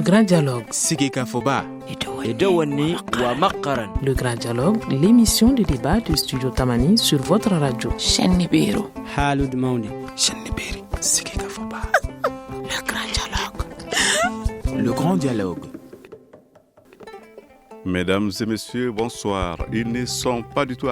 grand dialogue. Sigi Kafoba. Le grand dialogue, l'émission de débat du studio Tamani sur votre radio. Chaîne Nibiru. Halud Mauni. Chaîne Nibiru. Sigi Kafoba. Le grand dialogue. Le grand dialogue. Mesdames et messieurs, bonsoir. Ils ne sont pas du tout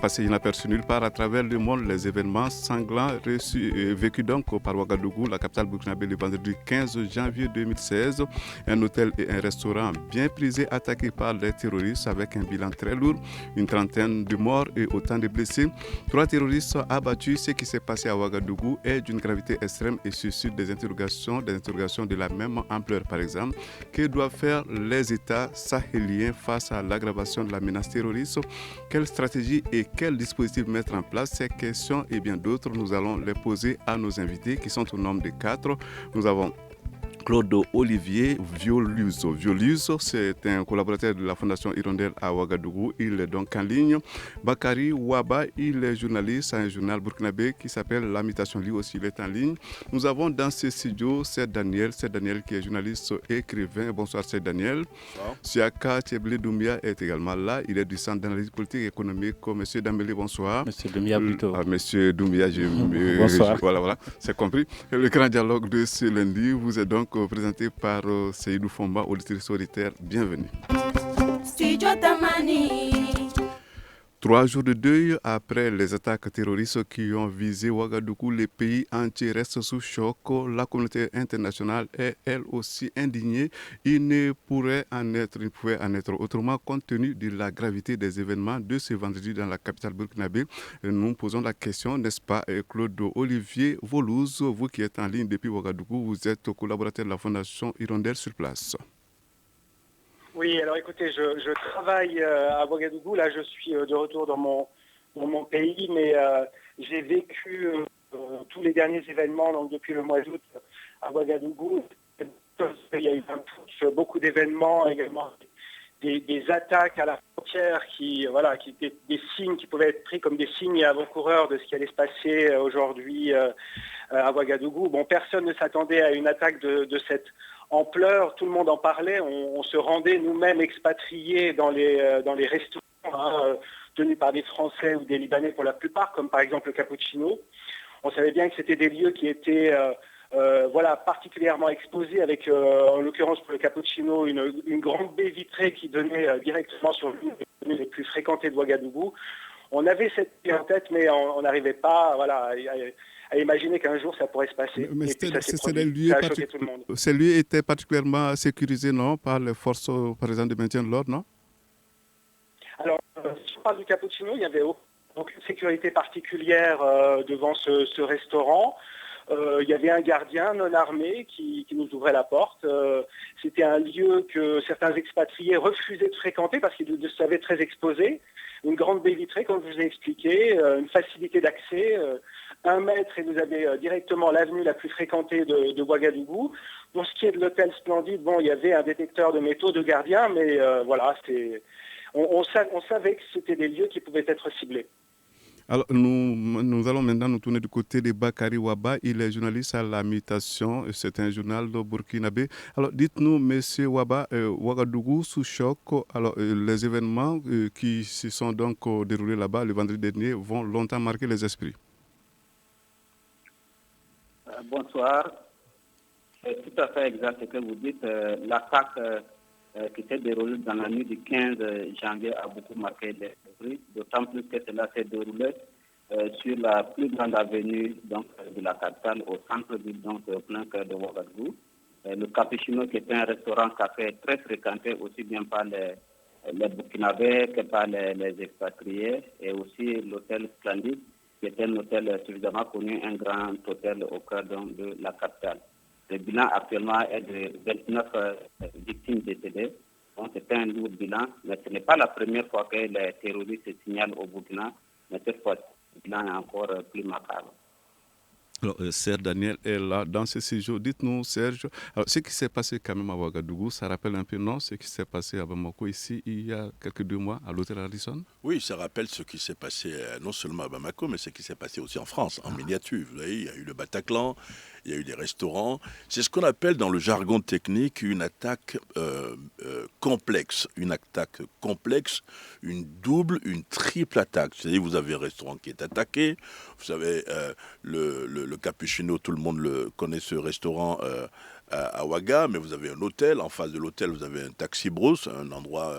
passés inaperçus nulle part à travers le monde. Les événements sanglants vécus donc par Ouagadougou, la capitale burkinabé, le vendredi 15 janvier 2016. Un hôtel et un restaurant bien prisés attaqués par les terroristes avec un bilan très lourd, une trentaine de morts et autant de blessés. 3 terroristes abattus. Ce qui s'est passé à Ouagadougou est d'une gravité extrême et suscite des interrogations de la même ampleur par exemple. Que doivent faire les États sahéliens face à l'aggravation de la menace terroriste? Quelle stratégie et quel dispositif mettre en place? Ces questions et bien d'autres, nous allons les poser à nos invités qui sont au nombre de 4. Nous avons Claude Olivier Violuso. Violuso, c'est un collaborateur de la Fondation Hirondelle à Ouagadougou. Il est donc en ligne. Bakary Ouaba, il est journaliste à un journal burkinabé qui s'appelle La Mutation. Lui aussi, il est en ligne. Nous avons dans ce studio C'est Daniel qui est journaliste et écrivain. Bonsoir, c'est Daniel. Bonsoir. Siaka Tcheblé Doumbia est également là. Il est du Centre d'analyse politique et économique. Monsieur Dambélé, bonsoir. Monsieur Doumbia plutôt. Monsieur Doumbia, bonsoir. Voilà, c'est compris. Le grand dialogue de ce lundi vous est donc présenté par Seydou Fomba, auditrice solitaire. Bienvenue. Studio Tamani. 3 jours de deuil après les attaques terroristes qui ont visé Ouagadougou, le pays entier reste sous choc. La communauté internationale est elle aussi indignée. Il ne pouvait en être autrement compte tenu de la gravité des événements de ce vendredi dans la capitale burkinabé. Nous posons la question, n'est-ce pas, Claude Olivier Volouz, vous qui êtes en ligne depuis Ouagadougou, vous êtes collaborateur de la Fondation Hirondelle sur place. Oui, alors écoutez, je travaille à Ouagadougou. Là, je suis de retour dans mon pays, mais j'ai vécu tous les derniers événements donc depuis le mois d'août à Ouagadougou. Il y a eu beaucoup d'événements également, des attaques à la frontière qui étaient des signes qui pouvaient être pris comme des signes avant-coureurs de ce qui allait se passer aujourd'hui à Ouagadougou. Bon, personne ne s'attendait à une attaque de cette ampleur, tout le monde en parlait, on se rendait nous-mêmes expatriés dans les restaurants tenus par des Français ou des Libanais pour la plupart, comme par exemple le Cappuccino. On savait bien que c'était des lieux qui étaient particulièrement exposés avec, en l'occurrence pour le Cappuccino, une grande baie vitrée qui donnait directement sur l'une des rues les plus fréquentées de Ouagadougou. On avait cette idée en tête, mais on n'arrivait pas à imaginer qu'un jour ça pourrait se passer. Mais ces lieux étaient particulièrement sécurisés, non, par les forces, par exemple, de maintien de l'ordre, non? Alors, si on parle du Cappuccino, il n'y avait aucune sécurité particulière devant ce restaurant. Il y avait un gardien non armé qui nous ouvrait la porte. C'était un lieu que certains expatriés refusaient de fréquenter parce qu'ils le savaient très exposé. Une grande baie vitrée, comme je vous ai expliqué, une facilité d'accès, 1 mètre et vous avez directement l'avenue la plus fréquentée de Ouagadougou. Pour ce qui est de l'hôtel Splendide, il y avait un détecteur de métaux de gardien, mais on savait que c'était des lieux qui pouvaient être ciblés. Alors, nous allons maintenant nous tourner du côté de Bakary Ouaba. Il est journaliste à La Mutation. C'est un journal de burkinabé. Alors, dites-nous, monsieur Ouaba, Ouagadougou sous choc. Alors, les événements qui se sont donc déroulés là-bas le vendredi dernier vont longtemps marquer les esprits. Bonsoir. C'est tout à fait exact ce que vous dites. L'attaque qui s'est déroulée dans la nuit du 15 janvier a beaucoup marqué l'esprit, d'autant plus que cela s'est déroulé sur la plus grande avenue donc, de la capitale, au centre-ville, donc au plein cœur de Ouagadougou. Le Cappuccino, qui est un restaurant-café très fréquenté aussi bien par les Burkinabés que par les expatriés, et aussi l'hôtel Splendide, qui est un hôtel suffisamment connu, un grand hôtel au cœur de la capitale. Le bilan actuellement est de 29 victimes décédées. Donc c'est un lourd bilan, mais ce n'est pas la première fois que les terroristes se signalent au Burkina, mais cette fois, le bilan est encore plus macabre. Alors, Serge Daniel est là dans ce séjour. Dites-nous, Serge, alors, ce qui s'est passé quand même à Ouagadougou, ça rappelle un peu, non, ce qui s'est passé à Bamako ici, il y a quelques 2 mois, à l'hôtel Radisson? Oui, ça rappelle ce qui s'est passé non seulement à Bamako, mais ce qui s'est passé aussi en France, en miniature. Vous voyez, il y a eu le Bataclan, il y a eu des restaurants. C'est ce qu'on appelle dans le jargon technique une attaque complexe. Une attaque complexe, une double, une triple attaque. C'est-à-dire vous avez un restaurant qui est attaqué, vous savez, le Cappuccino, tout le monde le connaît, ce restaurant à Ouaga, mais vous avez un hôtel. En face de l'hôtel, vous avez un Taxi Brousse, un endroit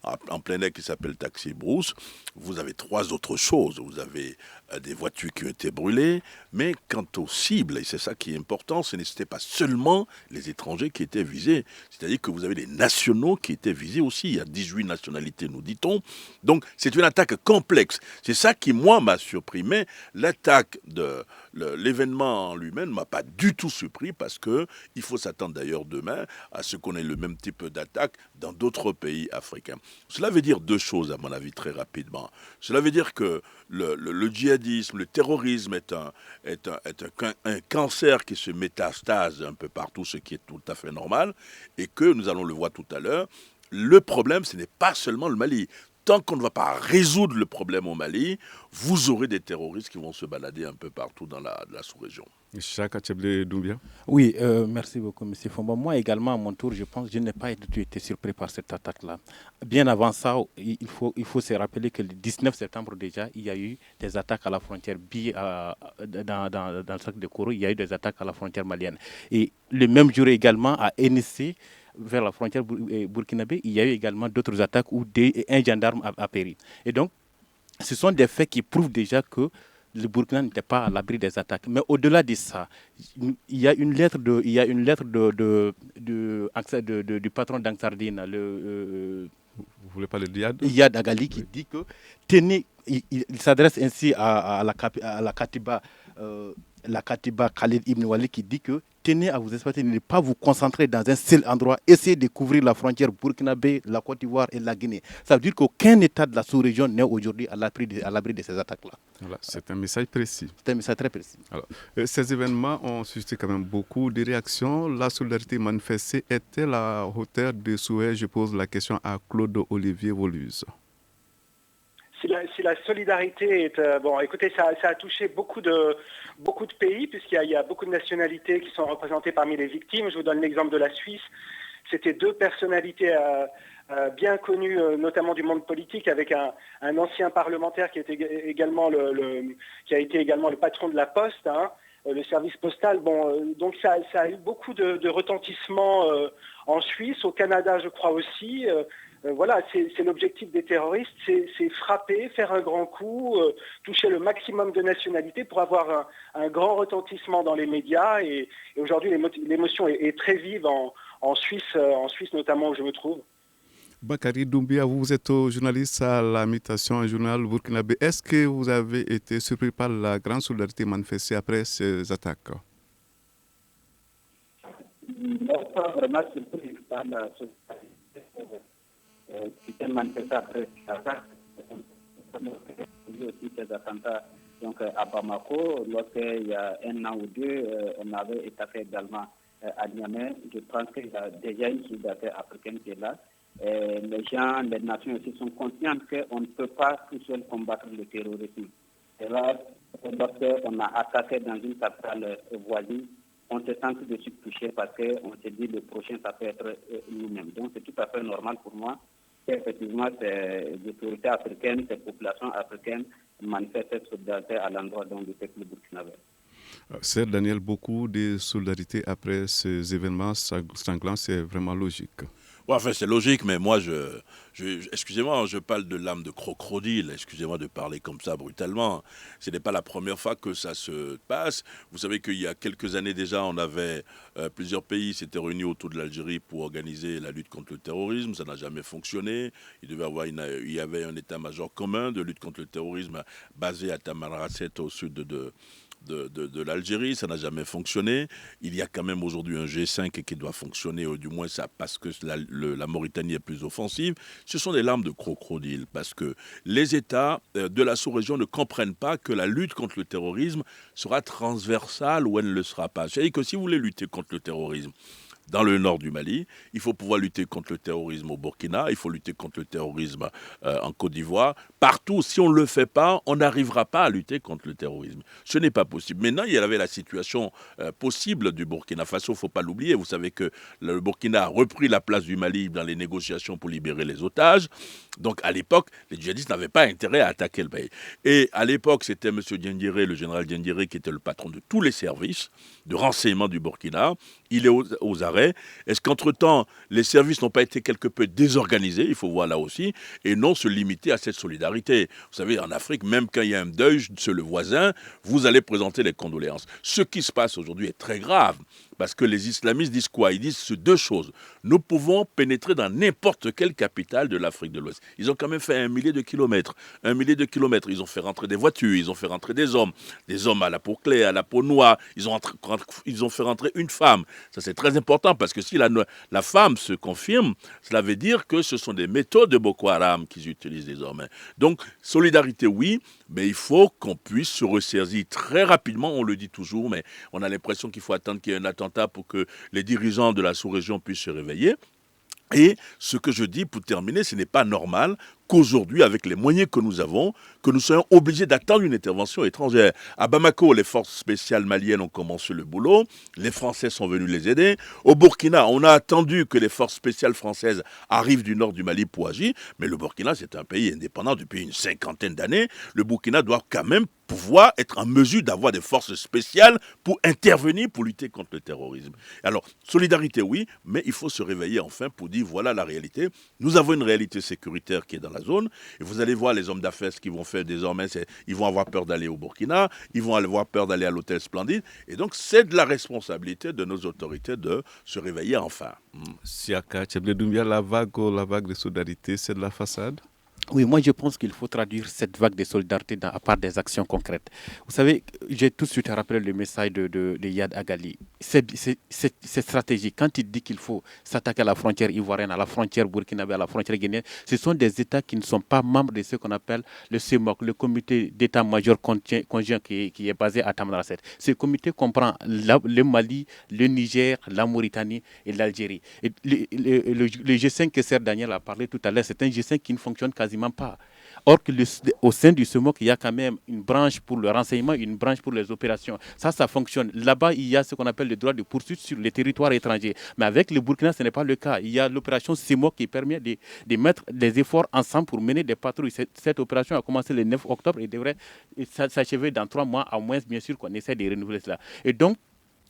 en plein air qui s'appelle Taxi Brousse. Vous avez 3 autres choses. Vous avez des voitures qui ont été brûlées, mais quant aux cibles, et c'est ça qui est important, ce n'était pas seulement les étrangers qui étaient visés. C'est-à-dire que vous avez les nationaux qui étaient visés aussi. Il y a 18 nationalités, nous dit-on. Donc, c'est une attaque complexe. C'est ça qui, moi, m'a surpris. Mais l'attaque de l'événement en lui-même ne m'a pas du tout surpris parce qu'il faut s'attendre d'ailleurs demain à ce qu'on ait le même type d'attaque dans d'autres pays africains. Cela veut dire 2 choses, à mon avis, très rapidement. Cela veut dire que le djihadisme, le terrorisme est un cancer qui se métastase un peu partout, ce qui est tout à fait normal, et que, nous allons le voir tout à l'heure, le problème, ce n'est pas seulement le Mali. Tant qu'on ne va pas résoudre le problème au Mali, vous aurez des terroristes qui vont se balader un peu partout dans la sous-région. Chaka Tcheblé Doumbia. Oui, merci beaucoup, M. Fomba. Moi également, à mon tour, je pense que je n'ai pas été surpris par cette attaque-là. Bien avant ça, il faut se rappeler que le 19 septembre déjà, il y a eu des attaques à la frontière dans le sac de Kourou, il y a eu des attaques à la frontière malienne. Et le même jour également, à NC, vers la frontière burkinabé, il y a eu également d'autres attaques où un gendarme a péri. Et donc, ce sont des faits qui prouvent déjà que le Burkina n'était pas à l'abri des attaques. Mais au-delà de ça, il y a une lettre du patron d'Ansardine, vous voulez parler d'Iyad Iyad Agali, qui dit que tenez, il s'adresse ainsi à la Katiba. La Katiba Khalid Ibn Wali qui dit que tenez à vous espérer ne pas vous concentrer dans un seul endroit, essayez de couvrir la frontière burkinabé, la Côte d'Ivoire et la Guinée. Ça veut dire qu'aucun État de la sous-région n'est aujourd'hui à l'abri de ces attaques-là. Voilà, c'est un message précis. C'est un message très précis. Alors, ces événements ont suscité quand même beaucoup de réactions. La solidarité manifestée est-elle à hauteur de souhait? Je pose la question à Claude Olivier Voluse. Si la solidarité est... bon, écoutez, ça a touché beaucoup de pays, puisqu'il y a beaucoup de nationalités qui sont représentées parmi les victimes. Je vous donne l'exemple de la Suisse. C'était 2 personnalités bien connues, notamment du monde politique, avec un ancien parlementaire qui, qui a été également le patron de la Poste, le service postal. Bon, donc ça a eu beaucoup de retentissement en Suisse, au Canada, je crois aussi. Voilà, c'est l'objectif des terroristes, c'est frapper, faire un grand coup, toucher le maximum de nationalités pour avoir un grand retentissement dans les médias. Et aujourd'hui, l'émotion est très vive en Suisse notamment où je me trouve. Bakary Doumbia, vous êtes journaliste à la Mutation, un journal burkinabé. Est-ce que vous avez été surpris par la grande solidarité manifestée après ces attaques? Non, pas vraiment surpris par la solidarité qui s'est manifestée après ces attaques. Aussi ces attentats donc, à Bamako, lorsqu'il y a 1 an ou 2, on avait attaqué également à Niamey. Je pense qu'il y a déjà une solidarité africaine qui est là. Les gens, les nations aussi sont conscientes qu'on ne peut pas tout seul combattre le terrorisme. Et là, lorsqu'on a attaqué dans une capitale voisine, on se sent tout de suite touché parce qu'on se dit le prochain, ça peut être nous-mêmes. Donc c'est tout à fait normal pour moi qu'effectivement ces autorités africaines, ces populations africaines manifestent cette solidarité à l'endroit du peuple burkinabé. C'est Daniel, beaucoup de solidarité après ces événements sanglants, c'est vraiment logique. Ouais, enfin, c'est logique, mais moi, excusez-moi, je parle de l'âme de crocodile, excusez-moi de parler comme ça brutalement. Ce n'est pas la première fois que ça se passe. Vous savez qu'il y a quelques années déjà, on avait plusieurs pays s'étaient réunis autour de l'Algérie pour organiser la lutte contre le terrorisme. Ça n'a jamais fonctionné. Il y avait un état-major commun de lutte contre le terrorisme basé à Tamanrasset au sud de l'Algérie, ça n'a jamais fonctionné. Il y a quand même aujourd'hui un G5 qui doit fonctionner, du moins ça, parce que la Mauritanie est plus offensive. Ce sont des larmes de crocodile, parce que les États de la sous-région ne comprennent pas que la lutte contre le terrorisme sera transversale ou elle ne le sera pas. C'est-à-dire que si vous voulez lutter contre le terrorisme, dans le nord du Mali. Il faut pouvoir lutter contre le terrorisme au Burkina. Il faut lutter contre le terrorisme en Côte d'Ivoire. Partout, si on ne le fait pas, on n'arrivera pas à lutter contre le terrorisme. Ce n'est pas possible. Maintenant, il y avait la situation possible du Burkina Faso. Il ne faut pas l'oublier. Vous savez que le Burkina a repris la place du Mali dans les négociations pour libérer les otages. Donc, à l'époque, les djihadistes n'avaient pas intérêt à attaquer le pays. Et à l'époque, c'était M. Diendéré, le général Diendéré, qui était le patron de tous les services de renseignement du Burkina. Il est aux arrêts. Est-ce qu'entre-temps, les services n'ont pas été quelque peu désorganisés, il faut voir là aussi, et non se limiter à cette solidarité. Vous savez, en Afrique, même quand il y a un deuil sur le voisin, vous allez présenter les condoléances. Ce qui se passe aujourd'hui est très grave. Parce que les islamistes disent quoi? Ils disent deux choses. Nous pouvons pénétrer dans n'importe quelle capitale de l'Afrique de l'Ouest. Ils ont quand même fait 1 millier de kilomètres. 1 millier de kilomètres. Ils ont fait rentrer des voitures, ils ont fait rentrer des hommes à la peau claire, à la peau noire. Ils ont fait rentrer une femme. Ça, c'est très important parce que si la femme se confirme, cela veut dire que ce sont des méthodes de Boko Haram qu'ils utilisent désormais. Donc, solidarité, oui, mais il faut qu'on puisse se ressaisir très rapidement. On le dit toujours, mais on a l'impression qu'il faut attendre qu'il y ait un attentat pour que les dirigeants de la sous-région puissent se réveiller. Et ce que je dis pour terminer, ce n'est pas normal qu'aujourd'hui, avec les moyens que nous avons, que nous soyons obligés d'attendre une intervention étrangère. À Bamako, les forces spéciales maliennes ont commencé le boulot, les Français sont venus les aider. Au Burkina, on a attendu que les forces spéciales françaises arrivent du nord du Mali pour agir, mais le Burkina, c'est un pays indépendant depuis une 50aine d'années. Le Burkina doit quand même pouvoir être en mesure d'avoir des forces spéciales pour intervenir, pour lutter contre le terrorisme. Alors, solidarité, oui, mais il faut se réveiller enfin pour dire, voilà la réalité. Nous avons une réalité sécuritaire qui est dans la zone, et vous allez voir les hommes d'affaires, ce qu'ils vont faire désormais, ils vont avoir peur d'aller au Burkina, ils vont avoir peur d'aller à l'hôtel Splendide, et donc c'est de la responsabilité de nos autorités de se réveiller enfin. Siaka Tcheblé Doumbia, la vague de solidarité, c'est de la façade? Oui, moi je pense qu'il faut traduire cette vague de solidarité à part des actions concrètes. Vous savez, j'ai tout de suite rappelé le message de Yad Agali. C'est stratégique. Quand il dit qu'il faut s'attaquer à la frontière ivoirienne, à la frontière burkinabé, à la frontière guinéenne, ce sont des États qui ne sont pas membres de ce qu'on appelle le CEMOC, le comité d'état-major conjoint qui est basé à Tamanrasset. Ce comité comprend le Mali, le Niger, la Mauritanie et l'Algérie. Et le G5 que Serre Daniel a parlé tout à l'heure, c'est un G5 qui ne fonctionne quasiment pas. Or, au sein du CEMOC, il y a quand même une branche pour le renseignement, une branche pour les opérations. Ça fonctionne. Là-bas, il y a ce qu'on appelle le droit de poursuite sur les territoires étrangers. Mais avec le Burkina, ce n'est pas le cas. Il y a l'opération CEMOC qui permet de mettre des efforts ensemble pour mener des patrouilles. Cette opération a commencé le 9 octobre et devrait s'achever dans 3 mois, à moins, bien sûr, qu'on essaie de renouveler cela. Et donc,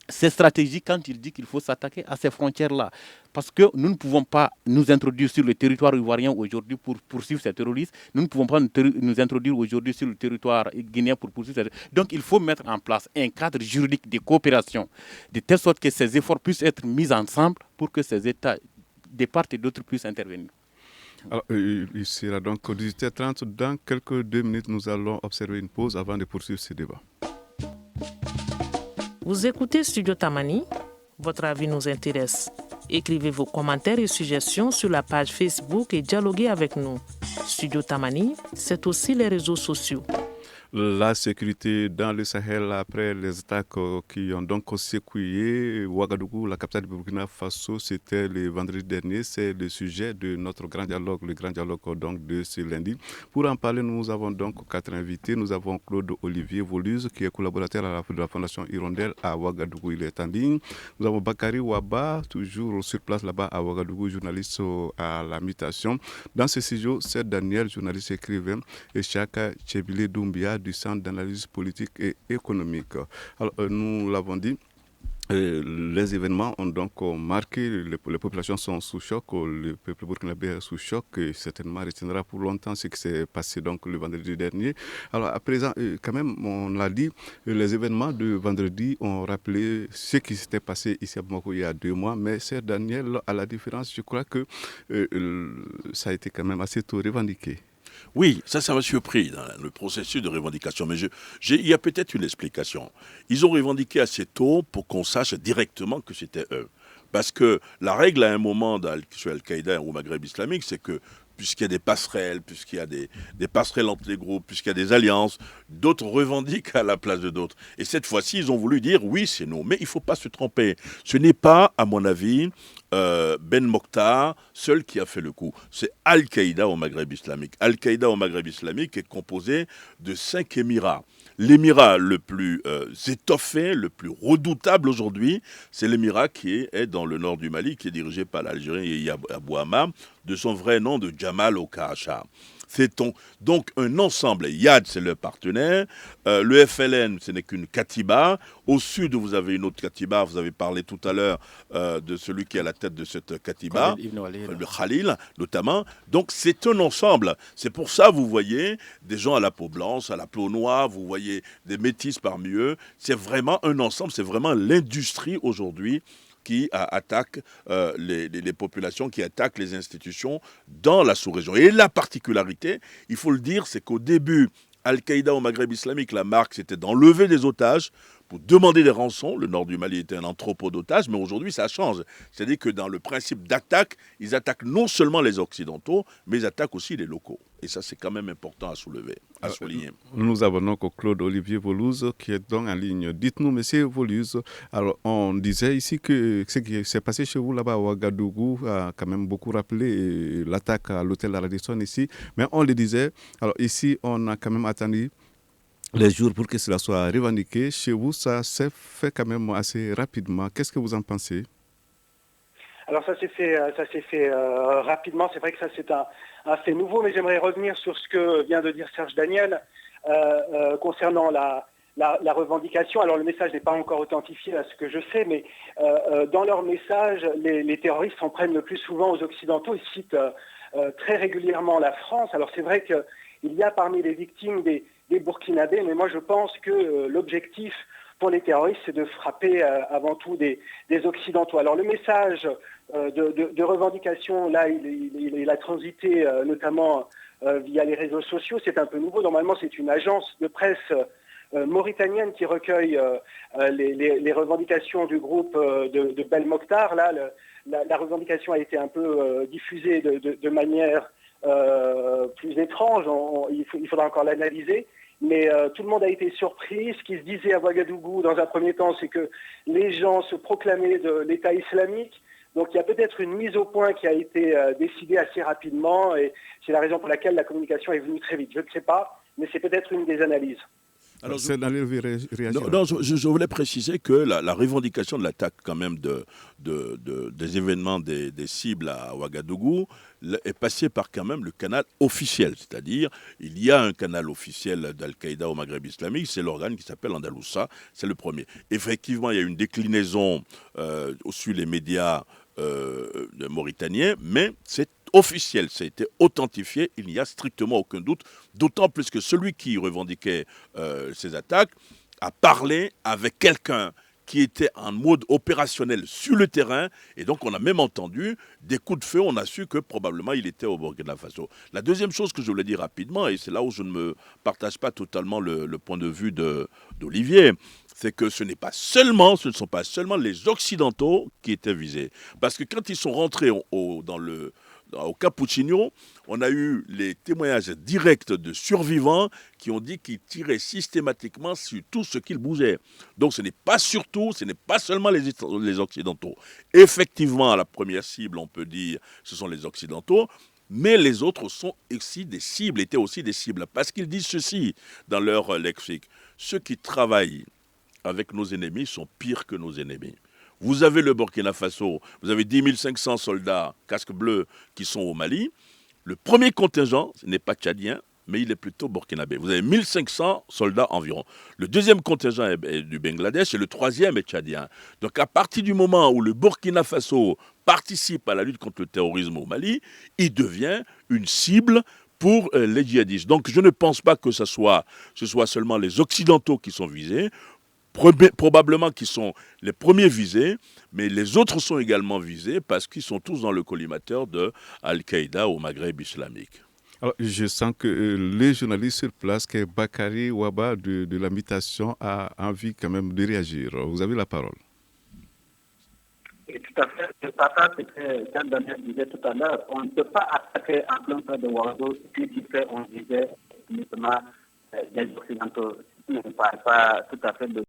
c'est stratégique quand il dit qu'il faut s'attaquer à ces frontières-là. Parce que nous ne pouvons pas nous introduire sur le territoire ivoirien aujourd'hui pour poursuivre ces terroristes. Nous ne pouvons pas nous introduire aujourd'hui sur le territoire guinéen pour poursuivre ces terroristes. Donc il faut mettre en place un cadre juridique de coopération, de telle sorte que ces efforts puissent être mis ensemble pour que ces États, de part et d'autre, puissent intervenir. Alors, il sera donc 18h30. Dans quelques 2 minutes, nous allons observer une pause avant de poursuivre ce débat. Vous écoutez Studio Tamani, votre avis nous intéresse. Écrivez vos commentaires et suggestions sur la page Facebook et dialoguez avec nous. Studio Tamani, c'est aussi les réseaux sociaux. La sécurité dans le Sahel après les attaques qui ont donc secoué Ouagadougou, la capitale du Burkina Faso, c'était le vendredi dernier. C'est le sujet de notre grand dialogue, le grand dialogue donc de ce lundi. Pour en parler, nous avons donc 4 invités. Nous avons Claude Olivier Voluse, qui est collaborateur de la Fondation Hirondelle à Ouagadougou. Il est en ligne. Nous avons Bakary Ouaba, toujours sur place là-bas à Ouagadougou, journaliste à la mutation. Dans ce studio, c'est Daniel, journaliste écrivain, et Chaka Tcheblé Doumbia, du Centre d'analyse politique et économique. Alors, nous l'avons dit, les événements ont donc marqué, les populations sont sous choc, le peuple burkinabé est sous choc, et certainement retiendra pour longtemps ce qui s'est passé donc le vendredi dernier. Alors à présent, quand même, on l'a dit, les événements de vendredi ont rappelé ce qui s'était passé ici à Bamako il y a 2 mois, mais c'est Daniel, à la différence, je crois que ça a été quand même assez tôt revendiqué. Oui, ça m'a surpris dans le processus de revendication. Mais il y a peut-être une explication. Ils ont revendiqué assez tôt pour qu'on sache directement que c'était eux. Parce que la règle à un moment sur Al-Qaïda ou au Maghreb islamique, c'est que puisqu'il y a des passerelles, puisqu'il y a des passerelles entre les groupes, puisqu'il y a des alliances, d'autres revendiquent à la place de d'autres. Et cette fois-ci, ils ont voulu dire oui, c'est nous. Mais il ne faut pas se tromper. Ce n'est pas, à mon avis, Ben Mokhtar seul qui a fait le coup. C'est Al-Qaïda au Maghreb islamique. Al-Qaïda au Maghreb islamique est composé de 5 émirats. L'émirat le plus étoffé, le plus redoutable aujourd'hui, c'est l'émirat qui est dans le nord du Mali, qui est dirigé par l'Algérien Yahya Bouama, de son vrai nom de Jamal Okaracha. C'est donc un ensemble. Yad, c'est le partenaire. Le FLN, ce n'est qu'une Katiba. Au sud, vous avez une autre Katiba. Vous avez parlé tout à l'heure de celui qui est à la tête de cette Katiba, le Khalil, notamment. Donc, c'est un ensemble. C'est pour ça, vous voyez des gens à la peau blanche, à la peau noire. Vous voyez des métis parmi eux. C'est vraiment un ensemble. C'est vraiment l'industrie aujourd'hui qui attaque les populations, qui attaque les institutions dans la sous-région. Et la particularité, il faut le dire, c'est qu'au début, Al-Qaïda au Maghreb islamique, la marque, c'était d'enlever des otages pour demander des rançons. Le nord du Mali était un entrepôt d'otages, mais aujourd'hui, ça change. C'est-à-dire que dans le principe d'attaque, ils attaquent non seulement les Occidentaux, mais ils attaquent aussi les locaux. Et ça, c'est quand même important à souligner. Nous avons donc Claude Olivier Voluze qui est donc en ligne. Dites-nous, monsieur Voluze, alors on disait ici que ce qui s'est passé chez vous là-bas à Ouagadougou a quand même beaucoup rappelé l'attaque à l'hôtel Radisson ici. Mais on le disait, alors ici, on a quand même attendu les jours pour que cela soit revendiqué. Chez vous, ça s'est fait quand même assez rapidement. Qu'est-ce que vous en pensez ? Alors ça s'est fait rapidement. C'est vrai que ça c'est un fait nouveau, mais j'aimerais revenir sur ce que vient de dire Serge Daniel concernant la revendication. Alors le message n'est pas encore authentifié à ce que je sais, mais dans leur message, les terroristes s'en prennent le plus souvent aux Occidentaux. Ils citent très régulièrement la France. Alors c'est vrai qu'il y a parmi les victimes des Burkinabés, mais moi je pense que l'objectif pour les terroristes, c'est de frapper avant tout des Occidentaux. Alors le message de revendication, là, il a transité notamment via les réseaux sociaux. C'est un peu nouveau. Normalement, c'est une agence de presse mauritanienne qui recueille les revendications du groupe de Ben Mokhtar. Là, la revendication a été un peu diffusée de manière plus étrange. Il faudra encore l'analyser. Mais tout le monde a été surpris. Ce qui se disait à Ouagadougou dans un premier temps, c'est que les gens se proclamaient de l'État islamique. Donc il y a peut-être une mise au point qui a été décidée assez rapidement et c'est la raison pour laquelle la communication est venue très vite. Je ne sais pas, mais c'est peut-être une des analyses. Alors, c'est dans les réactions. Non, je voulais préciser que la revendication de l'attaque quand même des événements des cibles à Ouagadougou est passée par quand même le canal officiel. C'est-à-dire, il y a un canal officiel d'Al-Qaïda au Maghreb islamique, c'est l'organe qui s'appelle Andalousa, c'est le premier. Effectivement, il y a une déclinaison sur les médias mauritaniens, mais c'est officiel, ça a été authentifié, il n'y a strictement aucun doute, d'autant plus que celui qui revendiquait ces attaques a parlé avec quelqu'un qui était en mode opérationnel sur le terrain, et donc on a même entendu des coups de feu, on a su que probablement il était au Burkina Faso. La deuxième chose que je voulais dire rapidement, et c'est là où je ne me partage pas totalement le point de vue d'Olivier, c'est que ce ne sont pas seulement les Occidentaux qui étaient visés. Parce que quand ils sont rentrés au Capuchinho, on a eu les témoignages directs de survivants qui ont dit qu'ils tiraient systématiquement sur tout ce qui bougeait. Donc ce n'est pas seulement les Occidentaux. Effectivement, la première cible, on peut dire, ce sont les Occidentaux, mais les autres sont aussi des cibles, étaient aussi des cibles. Parce qu'ils disent ceci dans leur lexique. Ceux qui travaillent avec nos ennemis sont pires que nos ennemis. Vous avez le Burkina Faso, vous avez 10 500 soldats casques bleus qui sont au Mali. Le premier contingent, ce n'est pas tchadien, mais il est plutôt burkinabé. Vous avez 1500 soldats environ. Le deuxième contingent est du Bangladesh et le troisième est tchadien. Donc à partir du moment où le Burkina Faso participe à la lutte contre le terrorisme au Mali, il devient une cible pour les djihadistes. Donc je ne pense pas que ce soit seulement les Occidentaux qui sont visés, probablement qui sont les premiers visés, mais les autres sont également visés parce qu'ils sont tous dans le collimateur de Al-Qaïda au Maghreb islamique. Alors, je sens que les journalistes sur place, que Bakary Ouaba de la Mutation a envie quand même de réagir. Vous avez la parole. Oui, tout Tout à fait. Je partage ce que Jean-Daniel disait tout à l'heure. On ne peut pas attaquer en plein cas de Ouagadougou ce qui fait, on disait, justement, des Occidentaux. Je ne parle pas tout à fait de...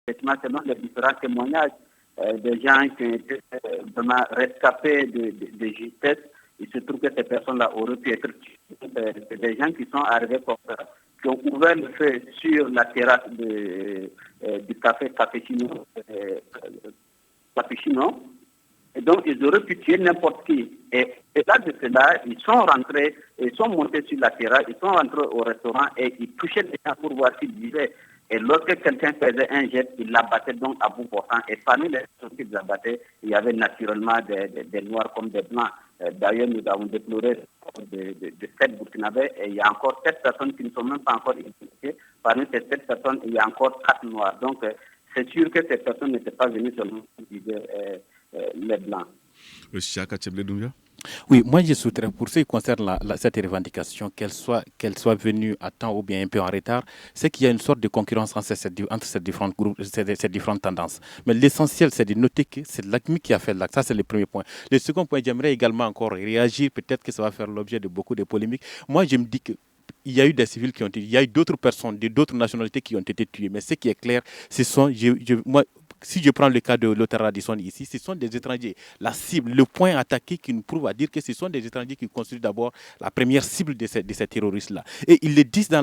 Effectivement, selon les différents témoignages des gens qui ont été vraiment rescapés de justesse, il se trouve que ces personnes-là auraient pu être tuées. C'est des gens qui sont arrivés comme ça, qui ont ouvert le feu sur la terrasse du café Capuchino. Et donc, ils auraient pu tuer n'importe qui. Et là de cela, ils sont rentrés, ils sont montés sur la terrasse, ils sont rentrés au restaurant et ils touchaient les gens pour voir s'ils vivaient. Et lorsque quelqu'un faisait un geste, il l'abattait donc à bout portant. Et parmi les choses qu'ils abattaient, il y avait naturellement des noirs comme des blancs. D'ailleurs, nous avons déploré de 7 Burkinabés et il y a encore 7 personnes qui ne sont même pas encore identifiées. Parmi ces 7 personnes, il y a encore 4 noirs. Donc, c'est sûr que ces personnes n'étaient pas venues seulement pour viser les blancs. Oui, moi je souhaiterais, pour ce qui concerne cette revendication, qu'elle soit venue à temps ou bien un peu en retard, c'est qu'il y a une sorte de concurrence entre ces différents groupes, ces différentes tendances. Mais l'essentiel, c'est de noter que c'est l'AQMI qui a fait l'acte. Ça, c'est le premier point. Le second point, j'aimerais également encore réagir, peut-être que ça va faire l'objet de beaucoup de polémiques. Moi, je me dis que il y a eu des civils qui ont été, il y a eu d'autres personnes, d'autres nationalités qui ont été tuées. Mais ce qui est clair, ce sont, moi, si je prends le cas de Lothar Radisson ici, ce sont des étrangers. La cible, le point attaqué qui nous prouve à dire que ce sont des étrangers qui constituent d'abord la première cible de ces terroristes-là. Et ils le disent dans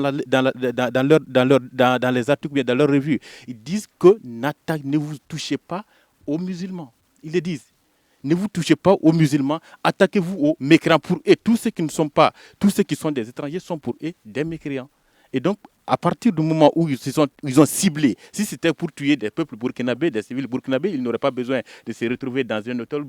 les articles, dans leur revue. Ils disent que ne vous touchez pas aux musulmans. Ils le disent. Ne vous touchez pas aux musulmans, attaquez-vous aux mécréants. Pour eux, tous ceux qui ne sont pas, tous ceux qui sont des étrangers sont pour eux des mécréants. Et donc, à partir du moment où ils ont ciblé, si c'était pour tuer des peuples burkinabés, des civils burkinabés, ils n'auraient pas besoin de se retrouver dans un hôtel.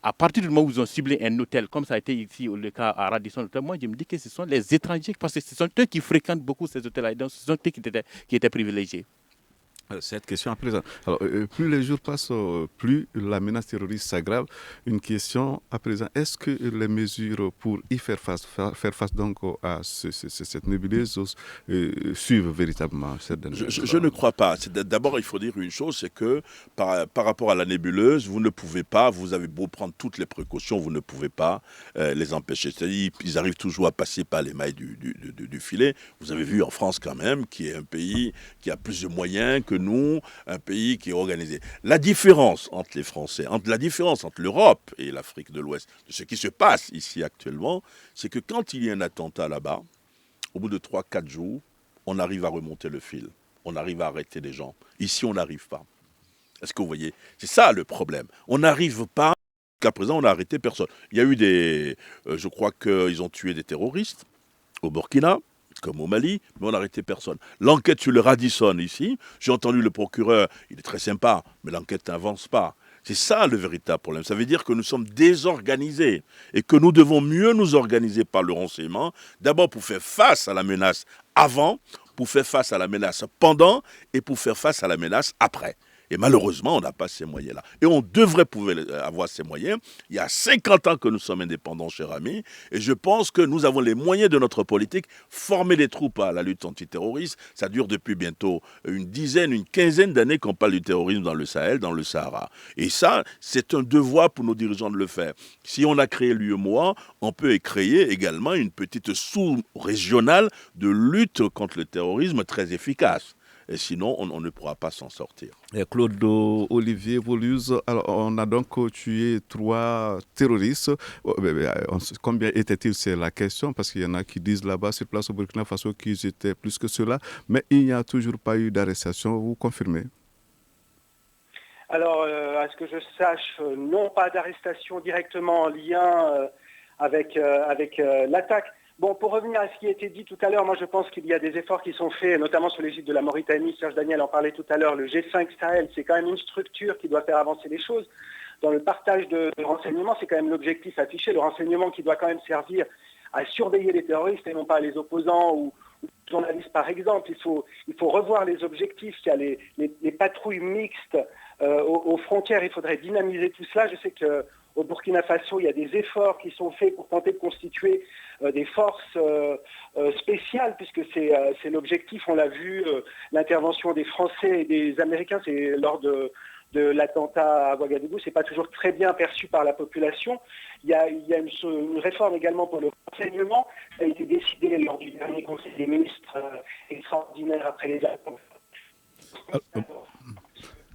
À partir du moment où ils ont ciblé un hôtel, comme ça a été ici le cas à Radisson, moi je me dis que ce sont les étrangers, parce que ce sont eux qui fréquentent beaucoup ces hôtels-là, donc ce sont eux qui étaient privilégiés. Cette question à présent. Alors, plus les jours passent, plus la menace terroriste s'aggrave. Une question à présent. Est-ce que les mesures pour y faire face donc à cette nébuleuse suivent véritablement cette dernière? Je ne crois pas. D'abord, il faut dire une chose, c'est que par rapport à la nébuleuse, vous ne pouvez pas, vous avez beau prendre toutes les précautions, vous ne pouvez pas les empêcher. C'est-à-dire, ils arrivent toujours à passer par les mailles du filet. Vous avez vu en France quand même, qui est un pays qui a plus de moyens que nous, un pays qui est organisé. La différence entre les Français, la différence entre l'Europe et l'Afrique de l'Ouest, de ce qui se passe ici actuellement, c'est que quand il y a un attentat là-bas, au bout de 3-4 jours, on arrive à remonter le fil. On arrive à arrêter les gens. Ici, on n'arrive pas. Est-ce que vous voyez? C'est ça le problème. On n'arrive pas. Jusqu'à présent, on n'a arrêté personne. Il y a eu je crois qu'ils ont tué des terroristes au Burkina, comme au Mali, mais on n'a arrêté personne. L'enquête sur le Radisson ici, j'ai entendu le procureur, il est très sympa, mais l'enquête n'avance pas. C'est ça le véritable problème. Ça veut dire que nous sommes désorganisés et que nous devons mieux nous organiser par le renseignement, d'abord pour faire face à la menace avant, pour faire face à la menace pendant et pour faire face à la menace après. Et malheureusement, on n'a pas ces moyens-là. Et on devrait pouvoir avoir ces moyens. Il y a 50 ans que nous sommes indépendants, chers amis, et je pense que nous avons les moyens de notre politique. Former les troupes à la lutte antiterroriste, ça dure depuis bientôt une quinzaine d'années qu'on parle du terrorisme dans le Sahel, dans le Sahara. Et ça, c'est un devoir pour nos dirigeants de le faire. Si on a créé l'UEMOA, on peut créer également une petite sous-régionale de lutte contre le terrorisme très efficace. Et sinon, on ne pourra pas s'en sortir. Et Claude Olivier Voluz, alors on a donc tué 3 terroristes. Combien étaient-ils? C'est la question, parce qu'il y en a qui disent là-bas, sur place au Burkina Faso, qu'ils étaient plus que cela. Mais il n'y a toujours pas eu d'arrestation. Vous confirmez? Alors, à ce que je sache, non, pas d'arrestation directement en lien avec l'attaque. Bon, pour revenir à ce qui a été dit tout à l'heure, moi je pense qu'il y a des efforts qui sont faits, notamment sur l'égide de la Mauritanie. Serge Daniel en parlait tout à l'heure. Le G5 Sahel, c'est quand même une structure qui doit faire avancer les choses. Dans le partage de renseignements, c'est quand même l'objectif affiché. Le renseignement qui doit quand même servir à surveiller les terroristes et non pas les opposants ou les journalistes, par exemple. Il faut revoir les objectifs. Il y a les patrouilles mixtes aux frontières. Il faudrait dynamiser tout cela. Je sais qu'au Burkina Faso, il y a des efforts qui sont faits pour tenter de constituer des forces spéciales, puisque c'est l'objectif. On l'a vu, l'intervention des Français et des Américains, c'est lors de de l'attentat à Ouagadougou, c'est pas toujours très bien perçu par la population. Il y a une réforme également pour le renseignement. Ça a été décidé lors du dernier Conseil des ministres extraordinaire après les attentats.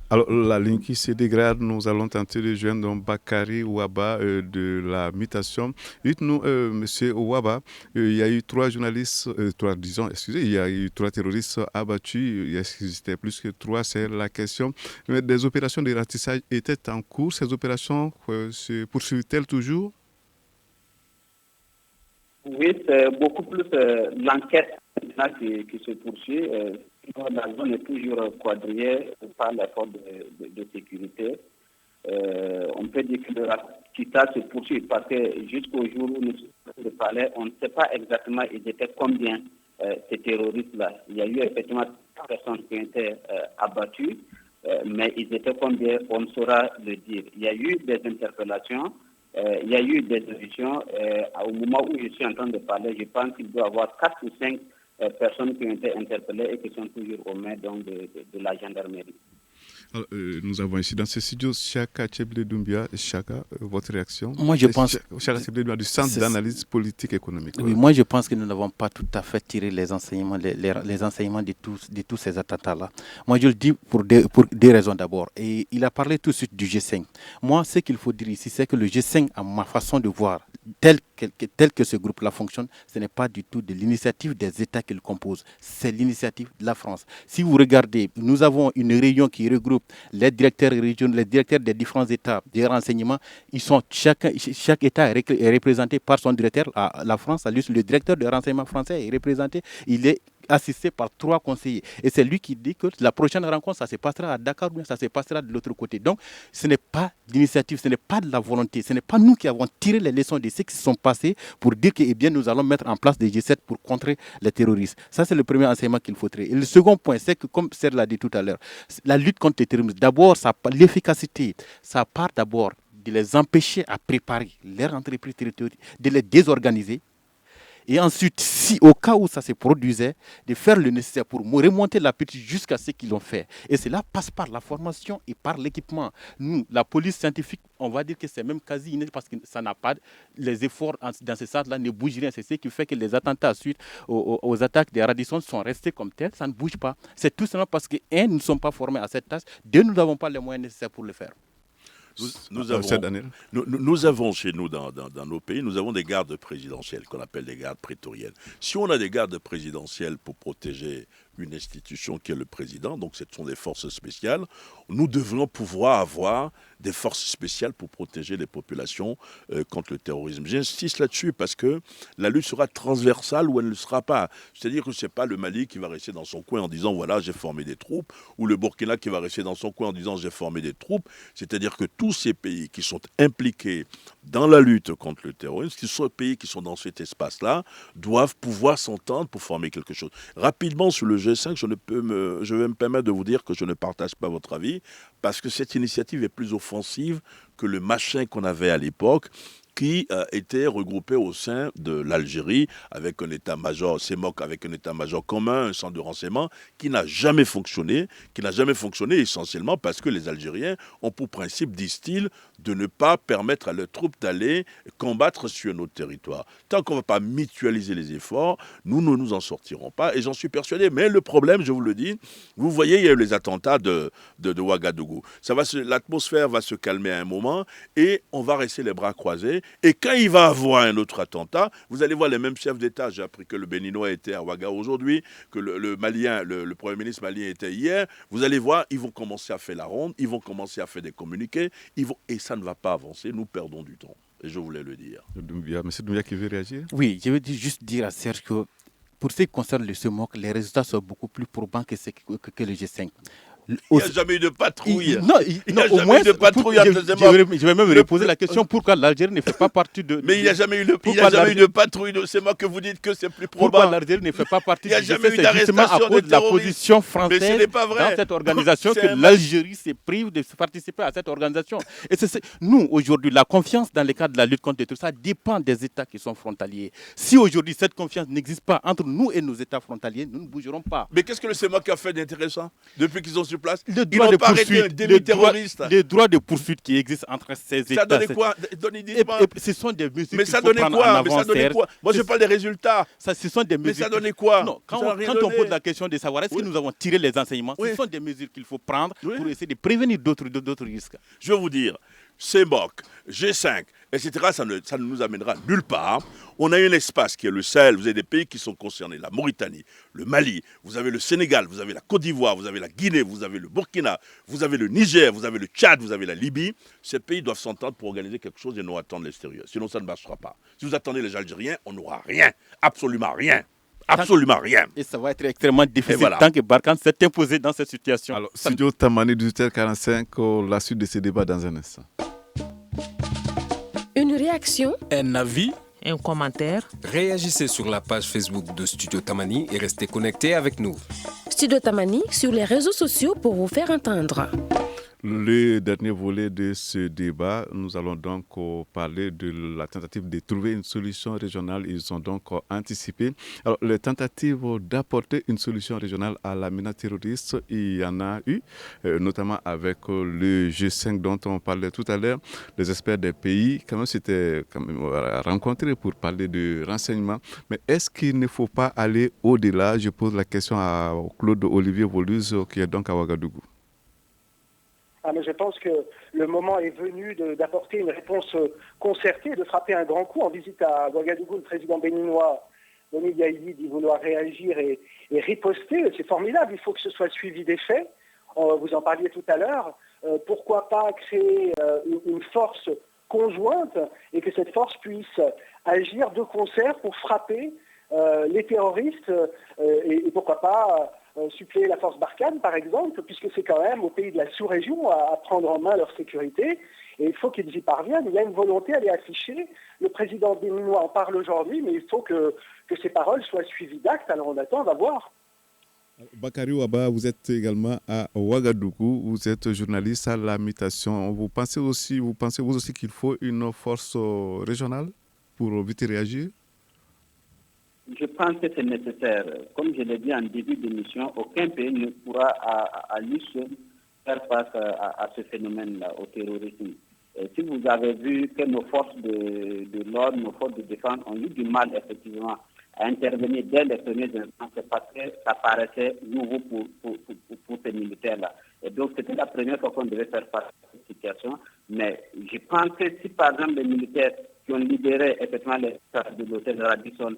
Alors, la ligne qui se dégrade, nous allons tenter de joindre Bakary Ouaba de la mutation. Dites-nous, monsieur Ouaba, il y a eu 3 journalistes, il y a eu 3 terroristes abattus, il existait plus que 3, c'est la question. Mais des opérations de ratissage étaient en cours, ces opérations se poursuivent-elles toujours? Oui, c'est beaucoup plus l'enquête qui se poursuit. La zone est toujours quadrillée par les forces de sécurité. On peut dire que le ratissage se poursuit parce que jusqu'au jour où nous parlait, on ne sait pas exactement ils étaient combien ces terroristes-là. Il y a eu effectivement 3 personnes qui ont été abattues, mais ils étaient combien, on ne saura le dire. Il y a eu des interpellations, il y a eu des auditions. Au moment où je suis en train de parler, je pense qu'il doit y avoir 4 ou 5 personnes qui ont été interpellées et qui sont toujours aux mains donc, de la gendarmerie. Alors, nous avons ici dans ce studio Chaka Tcheblé Doumbia. Chaka, votre réaction? Moi, je pense... Chaka Tcheblé Doumbia du Centre d'analyse politique et économique. Oui, moi, je pense que nous n'avons pas tout à fait tiré les enseignements, les enseignements de tous ces attentats-là. Moi, je le dis pour des raisons d'abord. Et il a parlé tout de suite du G5. Moi, ce qu'il faut dire ici, c'est que le G5, à ma façon de voir, tel que ce groupe-là fonctionne, ce n'est pas du tout de l'initiative des États qu'il compose. C'est l'initiative de la France. Si vous regardez, nous avons une réunion qui regroupe les directeurs régionaux, les directeurs des différents États des renseignements. Ils sont chaque État est représenté par son directeur. La France, le directeur de renseignement français est représenté. Il est assisté par 3 conseillers. Et c'est lui qui dit que la prochaine rencontre, ça se passera à Dakar ou bien ça se passera de l'autre côté. Donc, ce n'est pas d'initiative, ce n'est pas de la volonté, ce n'est pas nous qui avons tiré les leçons de ce qui se sont passés pour dire que eh nous allons mettre en place des G7 pour contrer les terroristes. Ça, c'est le premier enseignement qu'il faut tirer. Et le second point, c'est que, comme Serge l'a dit tout à l'heure, la lutte contre les terroristes, d'abord, l'efficacité, ça part d'abord de les empêcher à préparer leur entreprise territoriale, de les désorganiser. Et ensuite, si au cas où ça se produisait, de faire le nécessaire pour remonter la petite jusqu'à ce qu'ils ont fait. Et cela passe par la formation et par l'équipement. Nous, la police scientifique, on va dire que c'est même quasi inédit parce que ça n'a pas, les efforts dans ce sens-là ne bougent rien. C'est ce qui fait que les attentats suite aux attaques des Radisson sont restés comme tels, ça ne bouge pas. C'est tout simplement parce que, nous ne sommes pas formés à cette tâche, nous n'avons pas les moyens nécessaires pour le faire. Nous avons chez nous, dans nos pays, nous avons des gardes présidentielles qu'on appelle des gardes prétoriennes. Si on a des gardes présidentielles pour protéger une institution qui est le président, donc ce sont des forces spéciales, nous devrions pouvoir avoir des forces spéciales pour protéger les populations contre le terrorisme. J'insiste là-dessus parce que la lutte sera transversale ou elle ne le sera pas. C'est-à-dire que ce n'est pas le Mali qui va rester dans son coin en disant voilà, j'ai formé des troupes, ou le Burkina qui va rester dans son coin en disant j'ai formé des troupes. C'est-à-dire que tous ces pays qui sont impliqués dans la lutte contre le terrorisme, tous ces pays qui sont dans cet espace-là, doivent pouvoir s'entendre pour former quelque chose. Rapidement sur le G5, je vais me permettre de vous dire que je ne partage pas votre avis, parce que cette initiative est plus offensive que le machin qu'on avait à l'époque, qui était regroupé au sein de l'Algérie avec un état-major, CEMOC avec un état-major commun, un centre de renseignement qui n'a jamais fonctionné essentiellement parce que les Algériens ont pour principe, disent-ils, de ne pas permettre à leurs troupes d'aller combattre sur notre territoire. Tant qu'on ne va pas mutualiser les efforts, nous ne nous en sortirons pas et j'en suis persuadé. Mais le problème, je vous le dis, vous voyez, il y a eu les attentats de Ouagadougou. L'atmosphère va se calmer à un moment et on va rester les bras croisés. Et quand il va avoir un autre attentat, vous allez voir les mêmes chefs d'État. J'ai appris que le Béninois était à Ouaga aujourd'hui, que le Malien, le Premier ministre malien était hier. Vous allez voir, ils vont commencer à faire la ronde, ils vont commencer à faire des communiqués, et ça ne va pas avancer. Nous perdons du temps. Et je voulais le dire. Monsieur Doumbia qui veut réagir? Oui, je veux juste dire à Serge que pour ce qui concerne le CEMOC, les résultats sont beaucoup plus probants que le G5. Il n'y a jamais eu de patrouille. Il n'y a jamais eu de patrouille. Je vais même reposer la question pourquoi l'Algérie ne fait pas partie de. Mais il n'y a jamais eu de patrouille. C'est moi que vous dites que c'est plus probable. Pourquoi l'Algérie ne fait pas partie de. Il n'y a jamais eu d'arrestation à cause de la position française dans cette organisation que l'Algérie se prive de participer à cette organisation. Et nous, aujourd'hui, la confiance dans le cadre de la lutte contre tout ça dépend des États qui sont frontaliers. Si aujourd'hui cette confiance n'existe pas entre nous et nos États frontaliers, nous ne bougerons pas. Mais qu'est-ce que le CEMOC a fait d'intéressant depuis qu'ils ont sur place. Le Ils droit n'ont de pas arrêté un poursuite, demi-terroriste. les droits de poursuite qui existent entre ces États. Ça donnait quoi? Ce sont des mesures Mais ça donnait quoi? Moi, je parle des résultats. Ce sont des mesures. Mais ça donnait quoi? Non, quand on pose la question de savoir est-ce que nous avons tiré les enseignements, ce sont des mesures qu'il faut prendre pour essayer de prévenir d'autres risques. Je vais vous dire, CEMOC, G5, etc., ça ne nous amènera nulle part. On a un espace qui est le Sahel. Vous avez des pays qui sont concernés, la Mauritanie, le Mali, vous avez le Sénégal, vous avez la Côte d'Ivoire, vous avez la Guinée, vous avez le Burkina, vous avez le Niger, vous avez le Tchad, vous avez la Libye. Ces pays doivent s'entendre pour organiser quelque chose et non attendre l'extérieur. Sinon, ça ne marchera pas. Si vous attendez les Algériens, on n'aura rien, absolument rien. Absolument rien. Et ça va être extrêmement difficile tant que Barkhane s'est imposé dans cette situation. Alors, Studio Tamani, 18h45, la suite de ce débat dans un instant. Une réaction, un avis, un commentaire. Réagissez sur la page Facebook de Studio Tamani et restez connectés avec nous. Studio Tamani sur les réseaux sociaux pour vous faire entendre. Le dernier volet de ce débat, nous allons donc parler de la tentative de trouver une solution régionale. Ils ont donc anticipé. Alors, les tentatives d'apporter une solution régionale à la menace terroriste, il y en a eu, notamment avec le G5 dont on parlait tout à l'heure. Les experts des pays, quand même, s'étaient rencontrés pour parler de renseignements. Mais est-ce qu'il ne faut pas aller au-delà? Je pose la question à Claude Olivier Voluz, qui est donc à Ouagadougou. Mais je pense que le moment est venu d'apporter une réponse concertée, de frapper un grand coup. En visite à Ouagadougou, le président béninois, Boni Yaïdi, dit vouloir réagir et riposter. C'est formidable, il faut que ce soit suivi des faits. Vous en parliez tout à l'heure. Pourquoi pas créer une force conjointe et que cette force puisse agir de concert pour frapper les terroristes et pourquoi pas suppléer la force Barkhane, par exemple, puisque c'est quand même au pays de la sous-région à prendre en main leur sécurité. Et il faut qu'ils y parviennent. Il y a une volonté, elle est affichée. Le président béninois en parle aujourd'hui, mais il faut que ces paroles soient suivies d'actes. Alors on attend, on va voir. Bakary Ouaba, vous êtes également à Ouagadougou, vous êtes journaliste à la Mutation. Vous pensez vous aussi qu'il faut une force régionale pour vite réagir? Je pense que c'est nécessaire. Comme je l'ai dit en début d'émission, aucun pays ne pourra à lui seul faire face à ce phénomène-là, au terrorisme. Et si vous avez vu que nos forces de l'ordre, nos forces de défense ont eu du mal effectivement à intervenir dès les premiers instants, c'est parce que ça paraissait nouveau pour ces militaires-là. Et donc c'était la première fois qu'on devait faire face à cette situation. Mais je pense que si par exemple les militaires qui ont libéré effectivement les stades de l'hôtel Radisson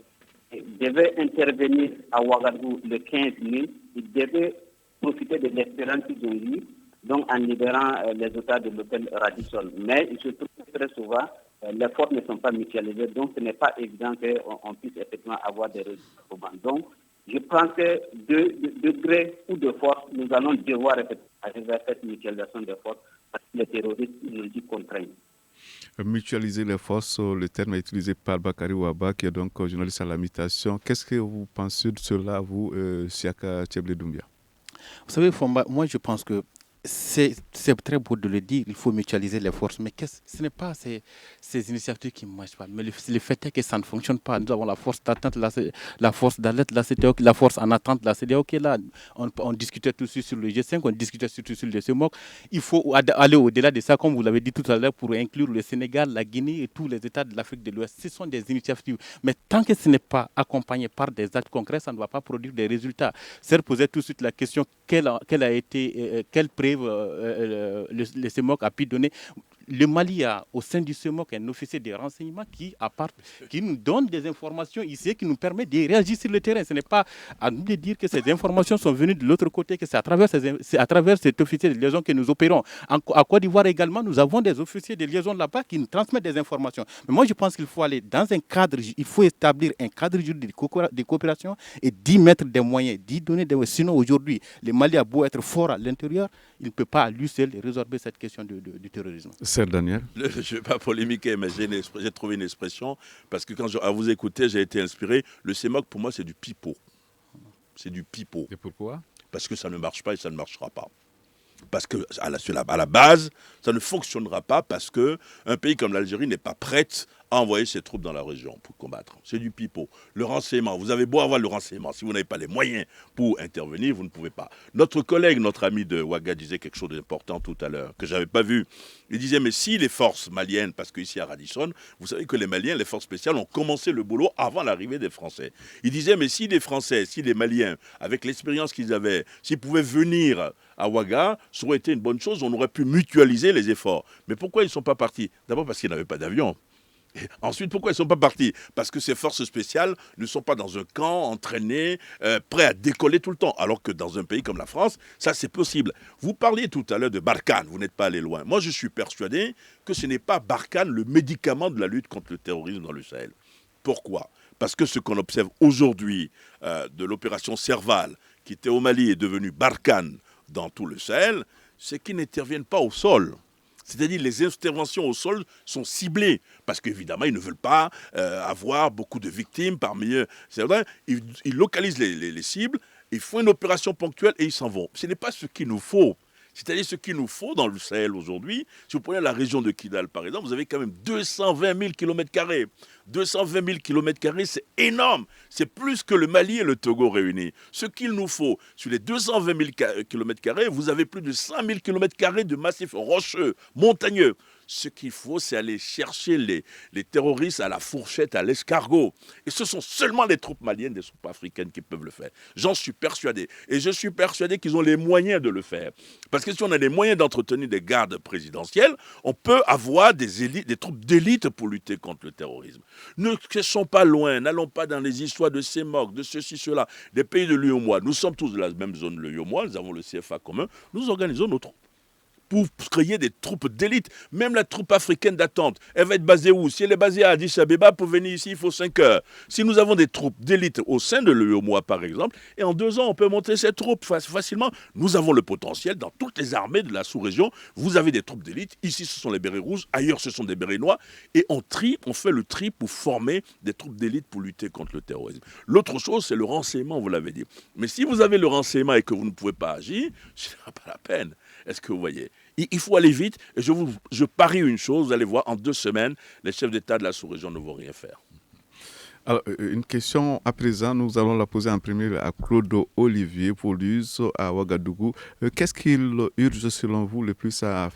devaient intervenir à Ouagadougou le 15 mai, ils devaient profiter de l'expérience qu'ils ont eue, donc en libérant les otages de l'hôtel Radisson. Mais il se trouve que très souvent, les forces ne sont pas mutualisées, donc ce n'est pas évident qu'on puisse effectivement avoir des résultats. Donc, je pense que de gré ou de force, nous allons devoir arriver à cette mutualisation des forces parce que les terroristes nous y contraignent. Mutualiser les forces, le terme est utilisé par Bakary Ouaba, qui est donc journaliste à la Mutation. Qu'est-ce que vous pensez de cela, vous, Siaka Tchebledoumbia? Vous savez, Fomba, moi je pense que c'est très beau de le dire, il faut mutualiser les forces, mais ce n'est pas ces initiatives qui ne marchent pas. Mais le fait est que ça ne fonctionne pas. Nous avons la force d'attente, la force d'alerte, la force en attente de la CEDEAO qui est là. On discutait tout de suite sur le G5, on discutait surtout sur le CEMOC. Il faut aller au-delà de ça, comme vous l'avez dit tout à l'heure, pour inclure le Sénégal, la Guinée et tous les États de l'Afrique de l'Ouest. Ce sont des initiatives. Mais tant que ce n'est pas accompagné par des actes concrets, ça ne va pas produire des résultats. Serre posait tout de suite la question quelle preuve le CEMOC a pu donner. Le Mali a au sein du CEMOC un officier de renseignement qui nous donne des informations ici et qui nous permet de réagir sur le terrain. Ce n'est pas à nous de dire que ces informations sont venues de l'autre côté, que c'est à travers cet officier de liaison que nous opérons. À Côte d'Ivoire également, nous avons des officiers de liaison là-bas qui nous transmettent des informations. Mais moi, je pense qu'il faut aller dans un cadre, il faut établir un cadre juridique de coopération et d'y mettre des moyens, d'y donner des moyens. Sinon, aujourd'hui, le Mali a beau être fort à l'intérieur, il ne peut pas à lui seul résorber cette question du terrorisme. C'est Daniel. Je ne vais pas polémiquer, mais j'ai trouvé une expression, parce que à vous écouter, j'ai été inspiré. Le CEMOC, pour moi, c'est du pipeau. C'est du pipeau. Et pourquoi? Parce que ça ne marche pas et ça ne marchera pas. Parce qu'à la base, ça ne fonctionnera pas parce qu'un pays comme l'Algérie n'est pas prête a envoyé ses troupes dans la région pour combattre. C'est du pipeau. Le renseignement, vous avez beau avoir le renseignement, si vous n'avez pas les moyens pour intervenir, vous ne pouvez pas. Notre collègue, notre ami de Ouaga disait quelque chose d'important tout à l'heure, que je n'avais pas vu. Il disait, mais si les forces maliennes, parce qu'ici à Radisson, vous savez que les Maliens, les forces spéciales ont commencé le boulot avant l'arrivée des Français. Il disait, mais si les Français, si les Maliens, avec l'expérience qu'ils avaient, s'ils pouvaient venir à Ouaga, ça aurait été une bonne chose, on aurait pu mutualiser les efforts. Mais pourquoi ils ne sont pas partis? D'abord parce qu'ils n'avaient pas d'avion. Ensuite, pourquoi ils ne sont pas partis? Parce que ces forces spéciales ne sont pas dans un camp, entraînées, prêts à décoller tout le temps. Alors que dans un pays comme la France, ça c'est possible. Vous parliez tout à l'heure de Barkhane, vous n'êtes pas allé loin. Moi je suis persuadé que ce n'est pas Barkhane le médicament de la lutte contre le terrorisme dans le Sahel. Pourquoi? Parce que ce qu'on observe aujourd'hui de l'opération Serval, qui était au Mali, est devenue Barkhane dans tout le Sahel, c'est qu'ils n'interviennent pas au sol. C'est-à-dire les interventions au sol sont ciblées, parce qu'évidemment, ils ne veulent pas avoir beaucoup de victimes parmi eux. C'est vrai, ils localisent les cibles, ils font une opération ponctuelle et ils s'en vont. Ce n'est pas ce qu'il nous faut. C'est-à-dire ce qu'il nous faut dans le Sahel aujourd'hui. Si vous prenez la région de Kidal, par exemple, vous avez quand même 220 000 km². 220 000 km², c'est énorme. C'est plus que le Mali et le Togo réunis. Ce qu'il nous faut, sur les 220 000 km², vous avez plus de 100 000 km² de massifs rocheux, montagneux. Ce qu'il faut, c'est aller chercher les terroristes à la fourchette, à l'escargot. Et ce sont seulement les troupes maliennes, les troupes africaines qui peuvent le faire. J'en suis persuadé. Et je suis persuadé qu'ils ont les moyens de le faire. Parce que si on a les moyens d'entretenir des gardes présidentielles, on peut avoir des troupes d'élite pour lutter contre le terrorisme. Ne sont pas loin, n'allons pas dans les histoires de CEMOC, de ceci, cela, des pays de l'UEMOA. Nous sommes tous de la même zone, le UEMOA, nous avons le CFA commun, nous organisons nos troupes pour créer des troupes d'élite. Même la troupe africaine d'attente, elle va être basée où? Si elle est basée à Addis Abeba, pour venir ici, il faut 5 heures. Si nous avons des troupes d'élite au sein de l'UEMOA, par exemple, et en 2 ans, on peut monter ces troupes facilement. Nous avons le potentiel dans toutes les armées de la sous-région. Vous avez des troupes d'élite. Ici, ce sont les bérets rouges. Ailleurs, ce sont des bérets noirs. Et on fait le tri pour former des troupes d'élite pour lutter contre le terrorisme. L'autre chose, c'est le renseignement, vous l'avez dit. Mais si vous avez le renseignement et que vous ne pouvez pas agir, ce n'est pas la peine. Est-ce que vous voyez? Il faut aller vite. Et je parie une chose, vous allez voir, en 2 semaines, les chefs d'État de la sous-région ne vont rien faire. Alors, une question à présent, nous allons la poser en premier à Claude Olivier Paulus à Ouagadougou. Qu'est-ce qu'il urge selon vous le plus à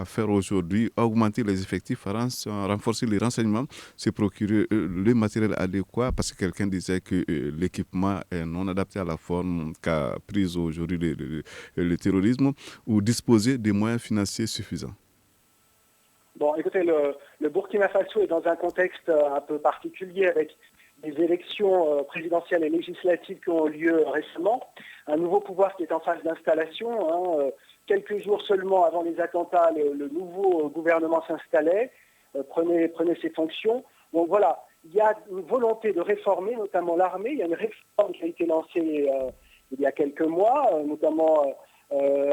faire aujourd'hui? Augmenter les effectifs, renforcer les renseignements, se procurer le matériel adéquat, parce que quelqu'un disait que l'équipement est non adapté à la forme qu'a prise aujourd'hui le terrorisme, ou disposer des moyens financiers suffisants. Bon, écoutez, le Burkina Faso est dans un contexte un peu particulier avec des élections présidentielles et législatives qui ont lieu récemment. Un nouveau pouvoir qui est en phase d'installation. Quelques jours seulement avant les attentats, le nouveau gouvernement s'installait, prenait ses fonctions. Donc voilà, il y a une volonté de réformer, notamment l'armée. Il y a une réforme qui a été lancée il y a quelques mois, notamment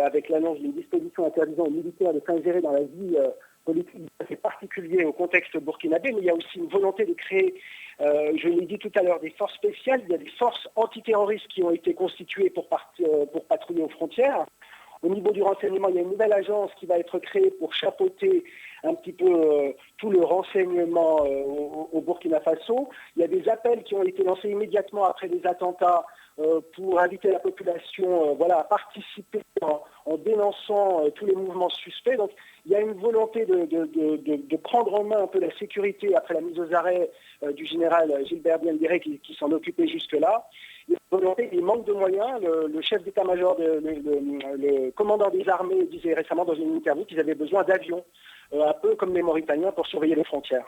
avec l'annonce d'une disposition interdisant aux militaires de s'ingérer dans la vie politique assez particulier au contexte burkinabé, mais il y a aussi une volonté de créer, je l'ai dit tout à l'heure, des forces spéciales. Il y a des forces antiterroristes qui ont été constituées pour patrouiller aux frontières. Au niveau du renseignement, il y a une nouvelle agence qui va être créée pour chapeauter un petit peu tout le renseignement au Burkina Faso. Il y a des appels qui ont été lancés immédiatement après les attentats pour inviter la population à participer en dénonçant tous les mouvements suspects. Donc il y a une volonté de prendre en main un peu la sécurité après la mise aux arrêts du général Gilbert Diendéré qui s'en occupait jusque-là. Il y a une volonté, il manque de moyens. Le chef d'état-major, le commandant des armées disait récemment dans une interview qu'ils avaient besoin d'avions, un peu comme les Mauritaniens pour surveiller les frontières.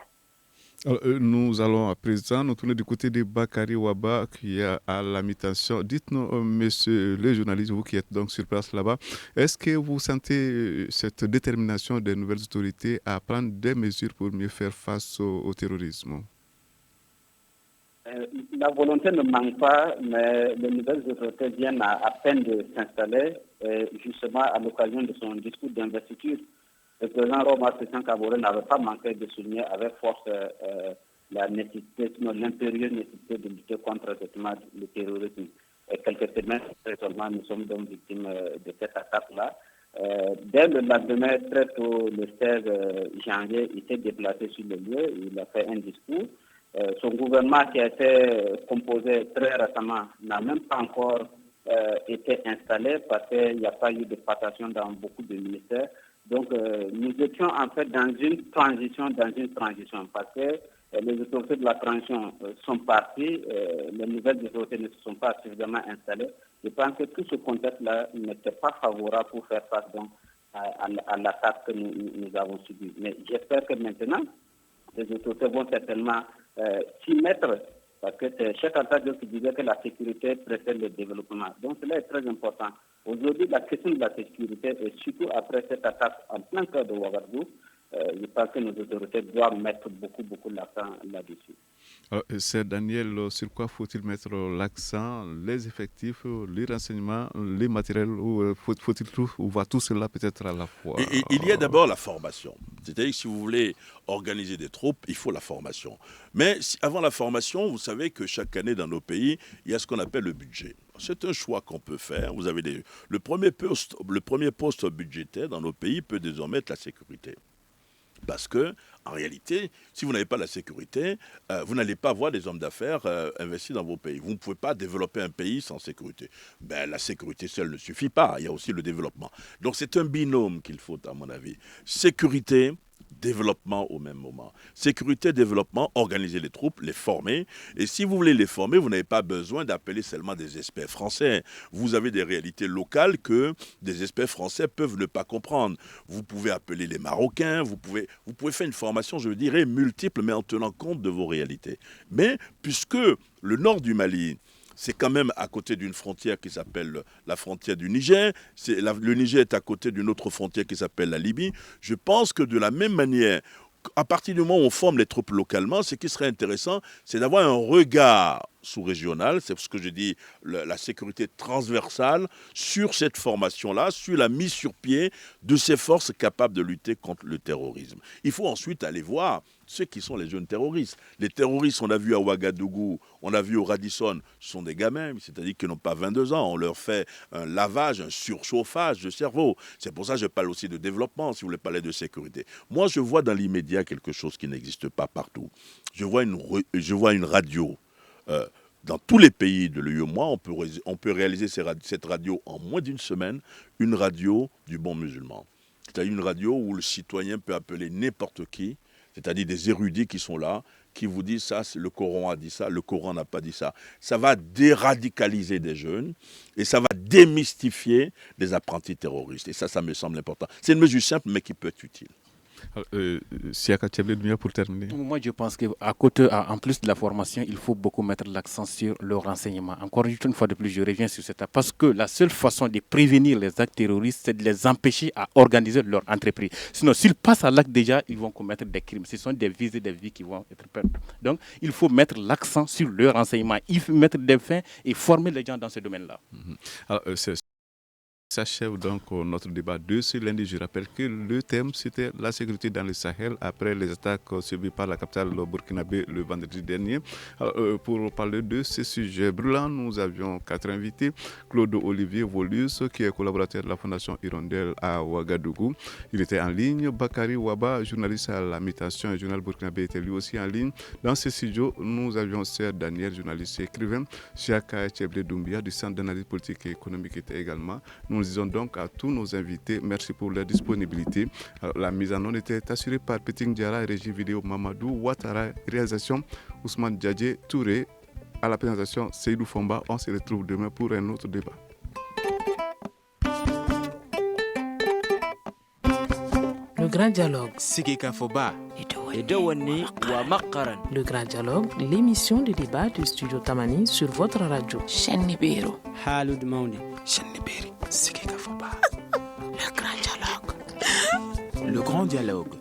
Alors, nous allons à présent nous tourner du côté de Bakary Ouaba qui est à la mutation. Dites-nous, monsieur le journaliste, vous qui êtes donc sur place là-bas, est-ce que vous sentez cette détermination des nouvelles autorités à prendre des mesures pour mieux faire face au terrorisme? La volonté ne manque pas, mais les nouvelles autorités viennent à peine de s'installer, justement à l'occasion de son discours d'investiture. Le président Roma Christian Kaboré n'avait pas manqué de souligner avec force la nécessité, sinon l'impérieuse nécessité de lutter contre le terrorisme. Et quelques semaines seulement, nous sommes donc victimes de cette attaque-là. Dès le lendemain, très tôt, le 16 janvier, il s'est déplacé sur le lieu, il a fait un discours. Son gouvernement qui a été composé très récemment n'a même pas encore été installé parce qu'il n'y a pas eu de passation dans beaucoup de ministères. Donc nous étions en fait dans une transition parce que les autorités de la transition sont parties, les nouvelles autorités ne se sont pas suffisamment installées. Je pense que tout ce contexte-là n'était pas favorable pour faire face donc, à l'attaque que nous avons subie. Mais j'espère que maintenant, les autorités vont certainement s'y mettre, parce que c'est Cheikh Anta Diop qui disait que la sécurité précède le développement. Donc cela est très important. Aujourd'hui, la question de la sécurité, et surtout après cette attaque en plein cœur de Ouagadougou, je pense que nos autorités doivent mettre beaucoup l'accent là-dessus. C'est Daniel, sur quoi faut-il mettre l'accent? Les effectifs, les renseignements, les matériels, ou faut-il tout, ou va tout cela peut-être à la fois? Il y a d'abord la formation. C'est-à-dire que si vous voulez organiser des troupes, il faut la formation. Mais avant la formation, vous savez que chaque année dans nos pays, il y a ce qu'on appelle le budget. C'est un choix qu'on peut faire. Vous avez le premier poste budgétaire dans nos pays peut désormais être la sécurité. Parce que, en réalité, si vous n'avez pas la sécurité, vous n'allez pas avoir des hommes d'affaires investis dans vos pays. Vous ne pouvez pas développer un pays sans sécurité. La sécurité seule ne suffit pas. Il y a aussi le développement. Donc, c'est un binôme qu'il faut, à mon avis. Sécurité, développement au même moment. Sécurité, développement, organiser les troupes, les former. Et si vous voulez les former, vous n'avez pas besoin d'appeler seulement des experts français. Vous avez des réalités locales que des experts français peuvent ne pas comprendre. Vous pouvez appeler les Marocains, vous pouvez faire une formation, je dirais, multiple, mais en tenant compte de vos réalités. Mais puisque le nord du Mali, c'est quand même à côté d'une frontière qui s'appelle la frontière du Niger. Le Niger est à côté d'une autre frontière qui s'appelle la Libye. Je pense que de la même manière, à partir du moment où on forme les troupes localement, ce qui serait intéressant, c'est d'avoir un regard sous-régional, c'est ce que je dis, la sécurité transversale, sur cette formation-là, sur la mise sur pied de ces forces capables de lutter contre le terrorisme. Il faut ensuite aller voir ceux qui sont les jeunes terroristes. Les terroristes, on a vu à Ouagadougou, on a vu au Radisson, ce sont des gamins, c'est-à-dire qu'ils n'ont pas 22 ans. On leur fait un lavage, un surchauffage de cerveau. C'est pour ça que je parle aussi de développement, si vous voulez parler de sécurité. Moi, je vois dans l'immédiat quelque chose qui n'existe pas partout. Je vois une radio. Dans tous les pays de l'UEMOA, on peut réaliser cette radio en moins d'une semaine, une radio du bon musulman. C'est-à-dire une radio où le citoyen peut appeler n'importe qui, c'est-à-dire des érudits qui sont là, qui vous disent ça, le Coran a dit ça, le Coran n'a pas dit ça. Ça va déradicaliser des jeunes et ça va démystifier des apprentis terroristes. Et ça me semble important. C'est une mesure simple, mais qui peut être utile. Siaka Tchebledounia, pour terminer. Moi, je pense qu'en plus de la formation, il faut beaucoup mettre l'accent sur le renseignement. Encore une fois de plus, je reviens sur cette parce que la seule façon de prévenir les actes terroristes, c'est de les empêcher à organiser leur entreprise. Sinon, s'ils passent à l'acte déjà, ils vont commettre des crimes. Ce sont des vies et des vies qui vont être perdues. Donc, il faut mettre l'accent sur le renseignement. Il faut mettre des fins et former les gens dans ce domaine-là. Alors, s'achève donc notre débat de ce lundi. Je rappelle que le thème, c'était la sécurité dans le Sahel après les attaques subies par la capitale burkinabé le vendredi dernier. Alors, pour parler de ce sujet brûlant, nous avions 4 invités. Claude Olivier Volus, qui est collaborateur de la Fondation Hirondelle à Ouagadougou. Il était en ligne. Bakary Ouaba, journaliste à la Mutation, et journal burkinabé, était lui aussi en ligne. Dans ce studio, nous avions Sir Daniel, journaliste et écrivain. Siaka Tchebledounia, du Centre d'analyse politique et économique, était également. Nous disons donc à tous nos invités, merci pour leur disponibilité. Alors, la mise en onde était assurée par Peting Diara, régie vidéo Mamadou Ouattara, réalisation Ousmane Djadje Touré, à la présentation Seydou Fomba. On se retrouve demain pour un autre débat. Le grand dialogue. Sigika Foba. Le grand dialogue, l'émission de débat du studio Tamani sur votre radio. Halud Mauni. Le grand dialogue. Le grand dialogue.